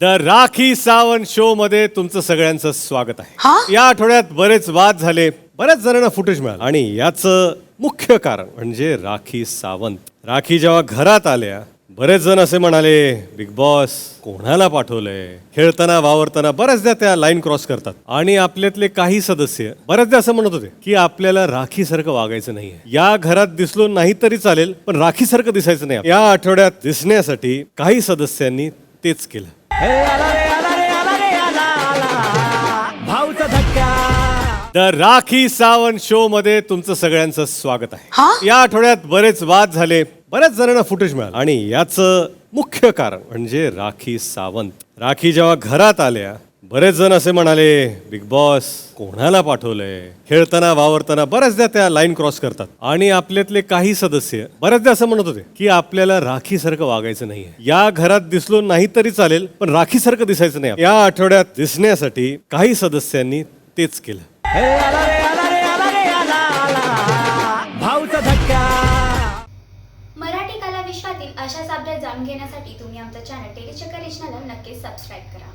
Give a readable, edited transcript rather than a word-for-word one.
The Rakhi Sawant show मध्ये तुमचं सगळ्यांचं स्वागत हा? आहे. या आठवड्यात बरेच वाद झाले, बऱ्याच जणांना फुटेज मिळालं आणि याचं मुख्य कारण म्हणजे राखी सावंत. राखी जेव्हा घरात आल्या, बरेच जण असे म्हणाले, बिग बॉस कोणाला पाठवलंय? खेळताना वावरताना बऱ्याचदा त्या लाईन क्रॉस करतात आणि आपल्यातले काही सदस्य बऱ्याचदा असं म्हणत होते की आपल्याला राखीसारखं वागायचं नाहीये. या घरात दिसलो नाही तरी चालेल, पण राखीसारखं दिसायचं नाही. या आठवड्यात दिसण्यासाठी काही सदस्यांनी तेच केलं. द राखी सावंत शो मध्ये तुमचं सगळ्यांचं स्वागत हा? आहे. या आठवड्यात बरेच वाद झाले, बऱ्याच जणांना फुटेज मिळालं आणि याचं मुख्य कारण म्हणजे राखी सावंत. राखी जेव्हा घरात आल्या, बरेच जण असे म्हणाले, बिग बॉस कोणाला पाठवलंय? खेळताना वावरताना बऱ्याचदा त्या लाईन क्रॉस करतात आणि आपल्यातले काही सदस्य बऱ्याचदा असं म्हणत होते की आपल्याला राखीसारखं वागायचं नाहीये. या घरात दिसलो नाही तरी चालेल, पण राखीसारखं दिसायचं नाही. या आठवड्यात दिसण्यासाठी काही सदस्यांनी तेच केलं. मराठी कला विश्वातील अशाच अपडेट जाणून घेण्यासाठी तुम्ही आमचा चॅनल टेलीचक्कर रिजनला नक्कीच सबस्क्राईब करा.